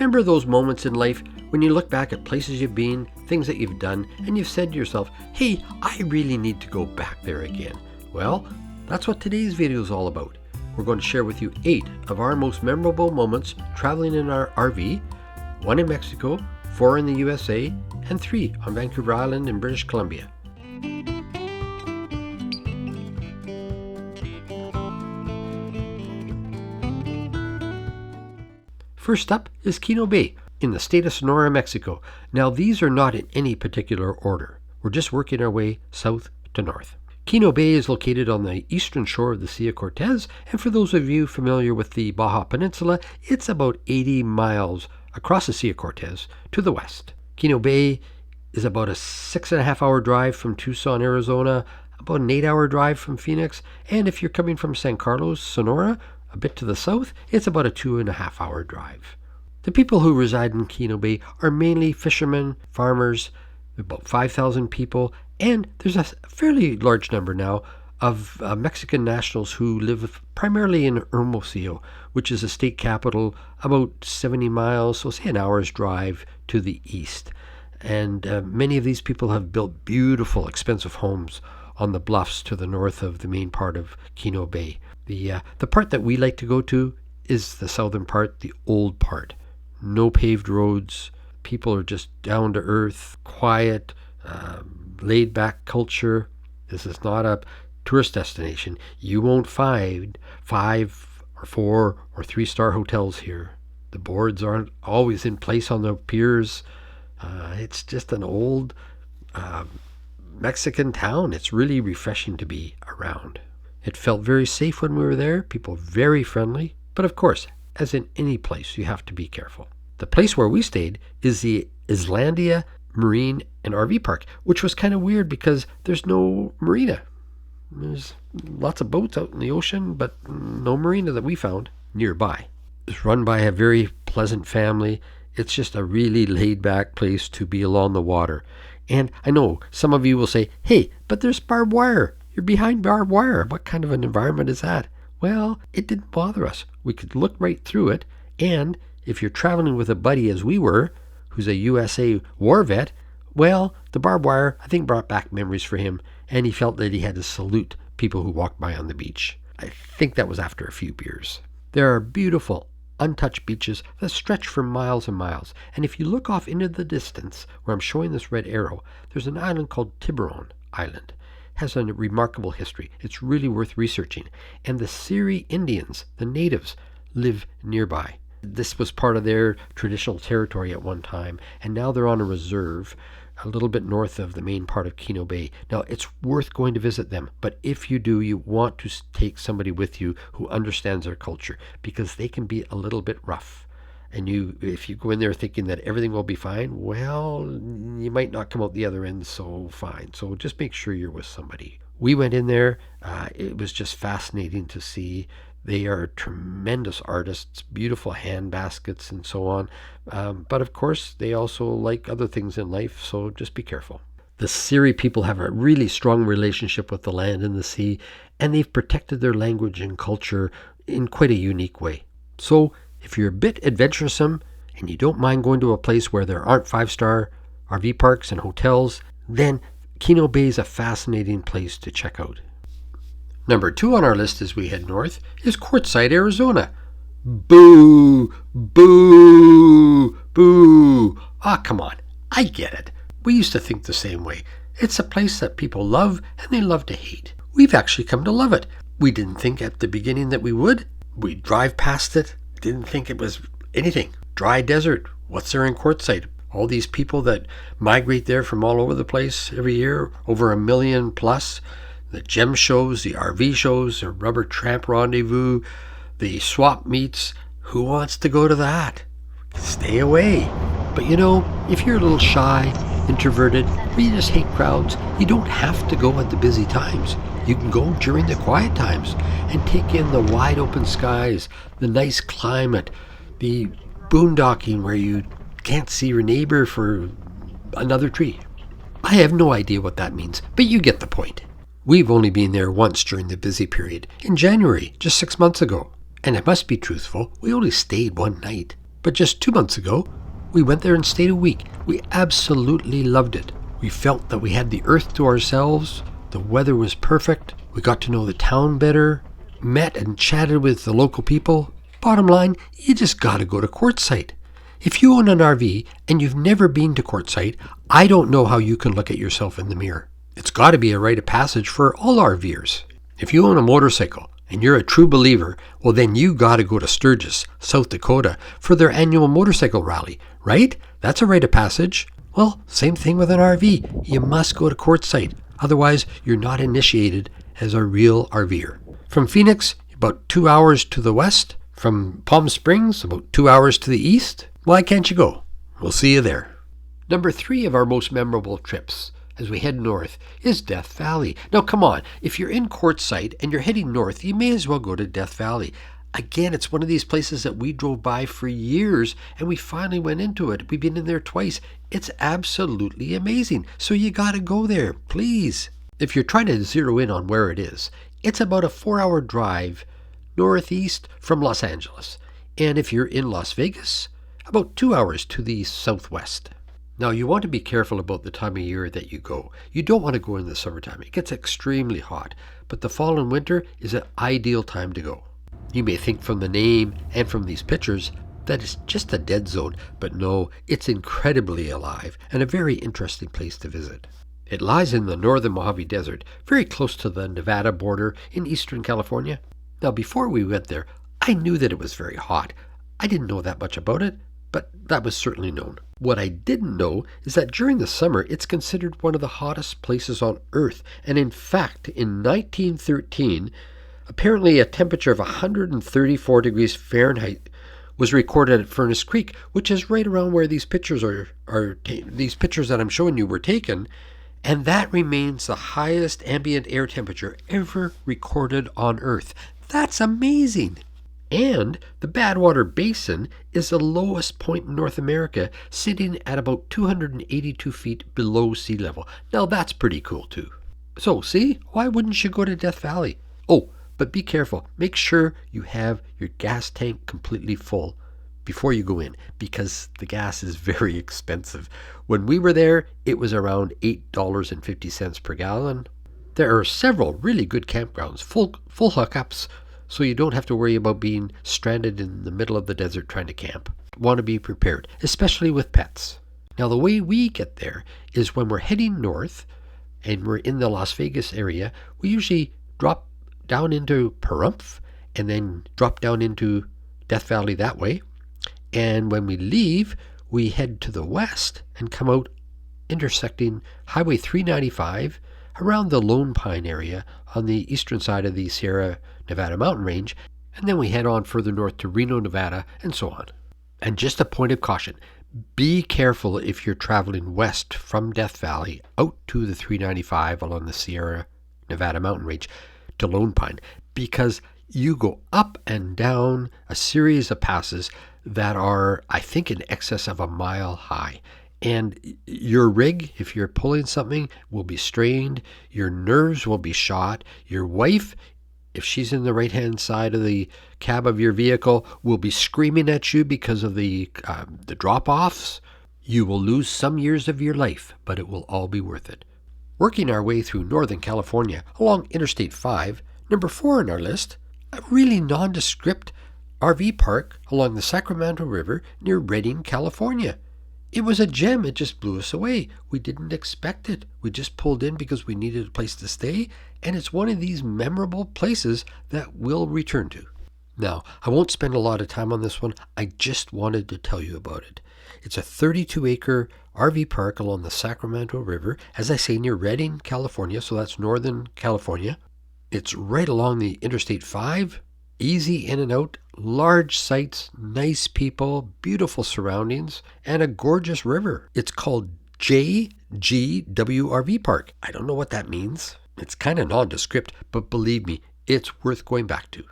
Remember those moments in life when you look back at places you've been, things that you've done, and you've said to yourself, hey, I really need to go back there again. Well, that's what today's video is all about. We're going to share with you 8 of our most memorable moments traveling in our RV, 1 in Mexico, 4 in the USA, and 3 on Vancouver Island in British Columbia. First up is Kino Bay in the state of Sonora, Mexico. Now these are not in any particular order. We're just working our way south to north. Kino Bay is located on the eastern shore of the Sea of Cortez, and for those of you familiar with the Baja Peninsula, it's about 80 miles across the Sea of Cortez to the west. Kino Bay is about a 6.5-hour drive from Tucson, Arizona, about an 8-hour drive from Phoenix, and if you're coming from San Carlos, Sonora, a bit to the south, it's about a 2.5-hour drive. The people who reside in Kino Bay are mainly fishermen, farmers, about 5,000 people, and there's a fairly large number now of Mexican nationals who live primarily in Hermosillo, which is a state capital about 70 miles, so say an hour's drive to the east. And many of these people have built beautiful, expensive homes on the bluffs to the north of the main part of Kino Bay. The part that we like to go to is the southern part, the old part. No paved roads. People are just down to earth, quiet, laid back culture. This is not a tourist destination. You won't find 5 or 4 or 3-star hotels here. The boards aren't always in place on the piers. It's just an old Mexican town. It's really refreshing to be around. It felt very safe when we were there, people very friendly, but of course, as in any place, you have to be careful. The place where we stayed is the Islandia Marine and RV Park, which was kind of weird because there's no marina. There's lots of boats out in the ocean, but no marina that we found nearby. It's run by a very pleasant family. It's just a really laid-back place to be along the water. And I know some of you will say, hey, but there's barbed wire. You're behind barbed wire. What kind of an environment is that? Well, it didn't bother us. We could look right through it. And if you're traveling with a buddy as we were, who's a USA war vet, well, the barbed wire, I think, brought back memories for him. And he felt that he had to salute people who walked by on the beach. I think that was after a few beers. There are beautiful, untouched beaches that stretch for miles and miles. And if you look off into the distance, where I'm showing this red arrow, there's an island called Tiburon Island. It has a remarkable history. It's really worth researching. And the Seri Indians, the natives, live nearby. This was part of their traditional territory at one time, and now they're on a reserve a little bit north of the main part of Kino Bay. Now, it's worth going to visit them, but if you do, you want to take somebody with you who understands their culture, because they can be a little bit rough. And if you go in there thinking that everything will be fine, well, you might not come out the other end so fine. So just make sure you're with somebody. We went in there. It was just fascinating to see. They are tremendous artists, beautiful hand baskets and so on. But of course, they also like other things in life, so just be careful. The Seri people have a really strong relationship with the land and the sea, and they've protected their language and culture in quite a unique way. So if you're a bit adventuresome and you don't mind going to a place where there aren't 5-star RV parks and hotels, then Kino Bay is a fascinating place to check out. Number 2 on our list as we head north is Quartzsite, Arizona. Boo! Boo! Boo! Ah, come on. I get it. We used to think the same way. It's a place that people love and they love to hate. We've actually come to love it. We didn't think at the beginning that we would. We'd drive past it. Didn't think it was anything. Dry desert. What's there in Quartzsite? All these people that migrate there from all over the place every year, over 1 million plus. The gem shows, the RV shows, the rubber tramp rendezvous, the swap meets. Who wants to go to that? Stay away. But you know, if you're a little shy, introverted, or you just hate crowds, you don't have to go at the busy times. You can go during the quiet times and take in the wide open skies, the nice climate, the boondocking where you can't see your neighbor for another tree. I have no idea what that means, but you get the point. We've only been there once during the busy period, in January, just 6 months ago. And I must be truthful, we only stayed one night. But just 2 months ago, we went there and stayed a week. We absolutely loved it. We felt that we had the earth to ourselves. The weather was perfect. We got to know the town better, met and chatted with the local people. Bottom line, you just got to go to Quartzsite. If you own an RV and you've never been to Quartzsite, I don't know how you can look at yourself in the mirror. It's got to be a rite of passage for all RVers. If you own a motorcycle and you're a true believer, well then you got to go to Sturgis, South Dakota for their annual motorcycle rally, right? That's a rite of passage. Well, same thing with an RV. You must go to Quartzsite. Otherwise, you're not initiated as a real RVer. From Phoenix, about 2 hours to the west. From Palm Springs, about 2 hours to the east. Why can't you go? We'll see you there. Number 3 of our most memorable trips as we head north is Death Valley. Now come on, if you're in Quartzsite and you're heading north, you may as well go to Death Valley. Again, it's one of these places that we drove by for years and we finally went into it. We've been in there twice. It's absolutely amazing. So you got to go there, please. If you're trying to zero in on where it is, it's about a 4-hour drive northeast from Los Angeles. And if you're in Las Vegas, about 2 hours to the southwest. Now, you want to be careful about the time of year that you go. You don't want to go in the summertime. It gets extremely hot, but the fall and winter is an ideal time to go. You may think from the name and from these pictures that it's just a dead zone, but no, it's incredibly alive and a very interesting place to visit. It lies in the northern Mojave Desert, very close to the Nevada border in eastern California. Now, before we went there, I knew that it was very hot. I didn't know that much about it, but that was certainly known. What I didn't know is that during the summer, it's considered one of the hottest places on Earth. And in fact, in 1913, apparently a temperature of 134 degrees Fahrenheit was recorded at Furnace Creek, which is right around where these pictures these pictures that I'm showing you were taken. And that remains the highest ambient air temperature ever recorded on Earth. That's amazing. And the Badwater Basin is the lowest point in North America, sitting at about 282 feet below sea level. Now that's pretty cool too. So see, why wouldn't you go to Death Valley? Oh, but be careful. Make sure you have your gas tank completely full before you go in, because the gas is very expensive. When we were there, it was around $8.50 per gallon. There are several really good campgrounds, full hookups, so you don't have to worry about being stranded in the middle of the desert trying to camp. Want to be prepared, especially with pets. Now, the way we get there is when we're heading north and we're in the Las Vegas area, we usually drop down into Pahrump and then drop down into Death Valley that way. And when we leave, we head to the west and come out intersecting Highway 395 around the Lone Pine area on the eastern side of the Sierra Nevada mountain range, and then we head on further north to Reno, Nevada, and so on. And just a point of caution, be careful if you're traveling west from Death Valley out to the 395 along the Sierra Nevada mountain range to Lone Pine, because you go up and down a series of passes that are, I think, in excess of a mile high. And your rig, if you're pulling something, will be strained. Your nerves will be shot. Your wife, if she's in the right-hand side of the cab of your vehicle, will be screaming at you because of the drop-offs. You will lose some years of your life, but it will all be worth it. Working our way through Northern California along Interstate 5, number 4 on our list, a really nondescript RV park along the Sacramento River near Redding, California. It was a gem. It just blew us away. We didn't expect it. We just pulled in because we needed a place to stay, and it's one of these memorable places that we'll return to. Now, I won't spend a lot of time on this one. I just wanted to tell you about it. It's a 32-acre RV park along the Sacramento River, as I say, near Redding, California, so that's Northern California. It's right along the Interstate 5, easy in and out, large sites, nice people, beautiful surroundings, and a gorgeous river. It's called JGW RV Park. I don't know what that means. It's kind of nondescript, but believe me, it's worth going back to.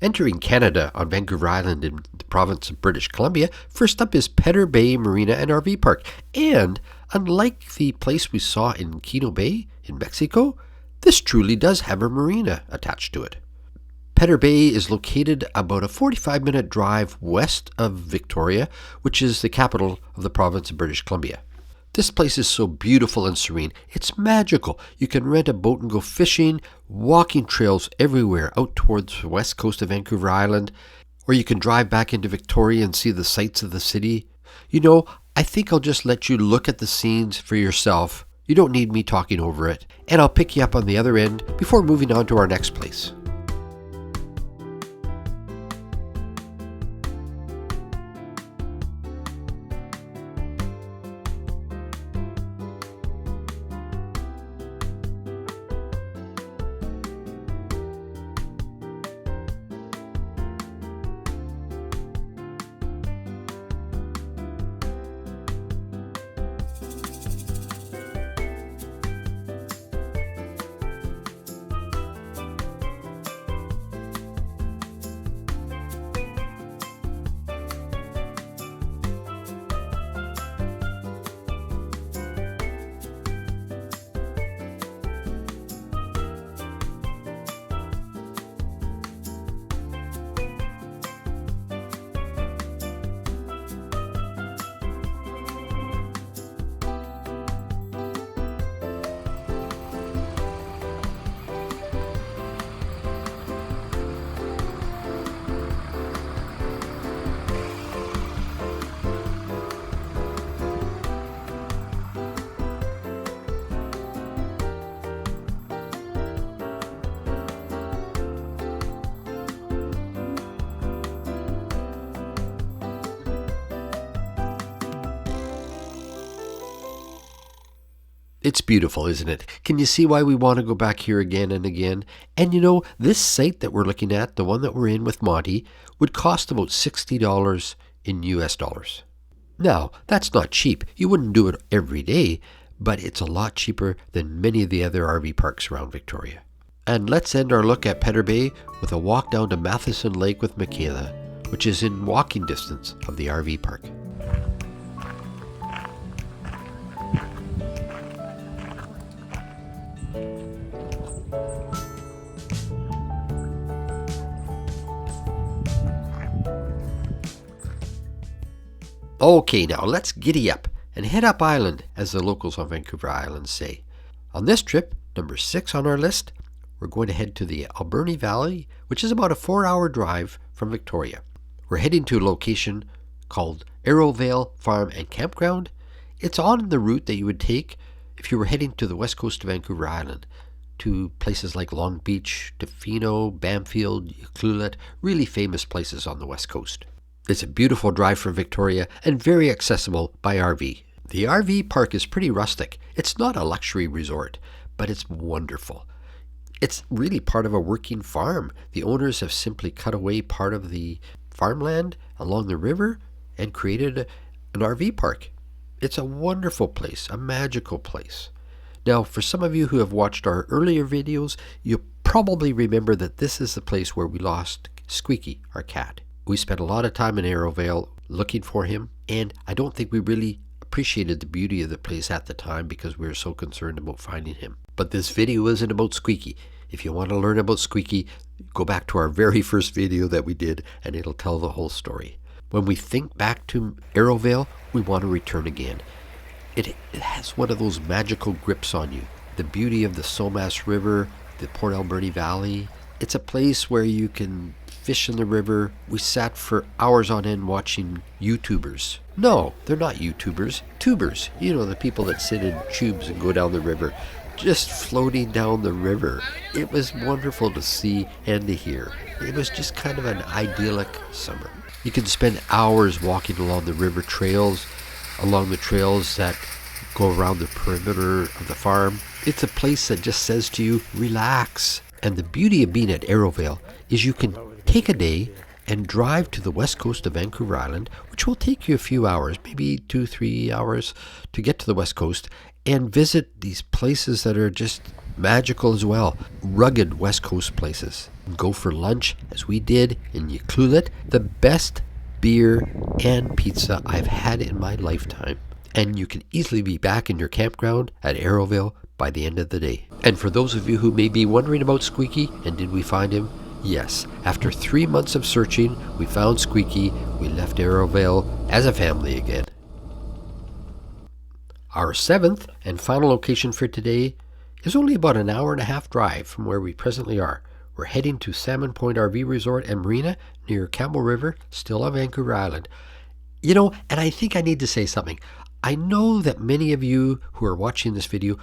Entering Canada on Vancouver Island in the province of British Columbia, first up is Pedder Bay Marina and RV Park. And unlike the place we saw in Kino Bay in Mexico, this truly does have a marina attached to it. Pedder Bay is located about a 45-minute drive west of Victoria, which is the capital of the province of British Columbia. This place is so beautiful and serene. It's magical. You can rent a boat and go fishing, walking trails everywhere out towards the west coast of Vancouver Island, or you can drive back into Victoria and see the sights of the city. You know, I think I'll just let you look at the scenes for yourself. You don't need me talking over it, and I'll pick you up on the other end before moving on to our next place. It's beautiful, isn't it? Can you see why we want to go back here again and again? And you know, this site that we're looking at, the one that we're in with Monty, would cost about $60 in US dollars. Now, that's not cheap. You wouldn't do it every day, but it's a lot cheaper than many of the other RV parks around Victoria. And let's end our look at Pedder Bay with a walk down to Matheson Lake with Michaela, which is in walking distance of the RV park. Okay, now let's giddy up and head up island, as the locals on Vancouver Island say. On this trip, number 6 on our list, we're going to head to the Alberni Valley, which is about a 4-hour drive from Victoria. We're heading to a location called Arrowvale Farm and Campground. It's on the route that you would take if you were heading to the west coast of Vancouver Island, to places like Long Beach, Tofino, Bamfield, Ucluelet, really famous places on the west coast. It's a beautiful drive from Victoria and very accessible by RV. The RV park is pretty rustic. It's not a luxury resort, but it's wonderful. It's really part of a working farm. The owners have simply cut away part of the farmland along the river and created an RV park. It's a wonderful place, a magical place. Now, for some of you who have watched our earlier videos, you'll probably remember that this is the place where we lost Squeaky, our cat. We spent a lot of time in Arrowvale looking for him, and I don't think we really appreciated the beauty of the place at the time because we were so concerned about finding him. But this video isn't about Squeaky. If you want to learn about Squeaky, go back to our very first video that we did, and it'll tell the whole story. When we think back to Arrowvale, we want to return again. It has one of those magical grips on you. The beauty of the Somas River, the Port Alberni Valley. It's a place where you can fish in the river. We sat for hours on end watching YouTubers. No, they're not YouTubers. Tubers. You know, the people that sit in tubes and go down the river. Just floating down the river. It was wonderful to see and to hear. It was just kind of an idyllic summer. You can spend hours walking along the river trails, along the trails that go around the perimeter of the farm. It's a place that just says to you, relax. And the beauty of being at Arrowvale is you can take a day and drive to the west coast of Vancouver Island, which will take you a few hours, maybe 2-3 hours to get to the west coast, and visit these places that are just magical as well. Rugged west coast places. Go for lunch, as we did in Ucluelet, the best beer and pizza I've had in my lifetime. And you can easily be back in your campground at Arrowvale by the end of the day. And for those of you who may be wondering about Squeaky and did we find him, Yes, after 3 months of searching, we found Squeaky. We left Arrowvale as a family again. Our 7th and final location for today is only about an hour and a half drive from where we presently are. We're heading to Salmon Point RV Resort and Marina near Campbell River, still on Vancouver Island. You know, and I think I need to say something. I know that many of you who are watching this video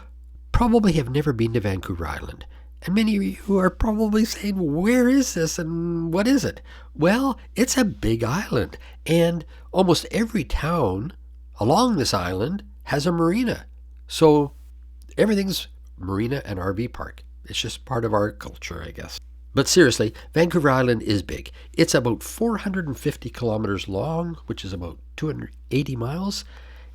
probably have never been to Vancouver Island. And many of you are probably saying, where is this and what is it? Well, it's a big island. And almost every town along this island has a marina. So everything's marina and RV park. It's just part of our culture, I guess. But seriously, Vancouver Island is big. It's about 450 kilometers long, which is about 280 miles.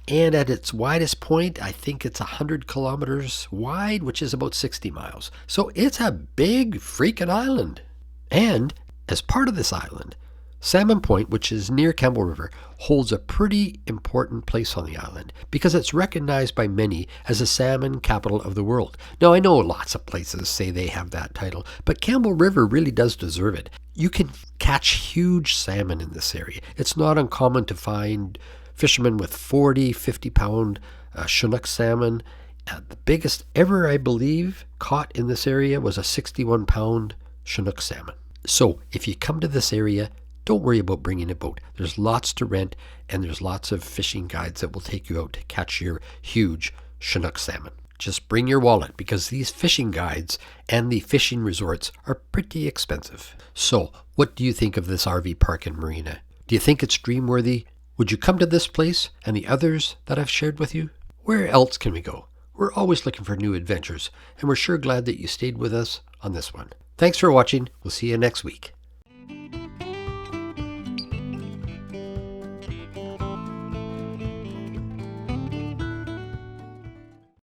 And at its widest point, I think it's 100 kilometers wide, which is about 60 miles. So it's a big freaking island. And as part of this island, Salmon Point, which is near Campbell River, holds a pretty important place on the island because it's recognized by many as the salmon capital of the world. Now, I know lots of places say they have that title, but Campbell River really does deserve it. You can catch huge salmon in this area. It's not uncommon to find fishermen with 40, 50-pound Chinook salmon. The biggest ever, I believe, caught in this area was a 61-pound Chinook salmon. So if you come to this area, don't worry about bringing a boat. There's lots to rent, and there's lots of fishing guides that will take you out to catch your huge Chinook salmon. Just bring your wallet because these fishing guides and the fishing resorts are pretty expensive. So what do you think of this RV park in Marina? Do you think it's dream-worthy? Would you come to this place and the others that I've shared with you? Where else can we go? We're always looking for new adventures, and we're sure glad that you stayed with us on this one. Thanks for watching. We'll see you next week.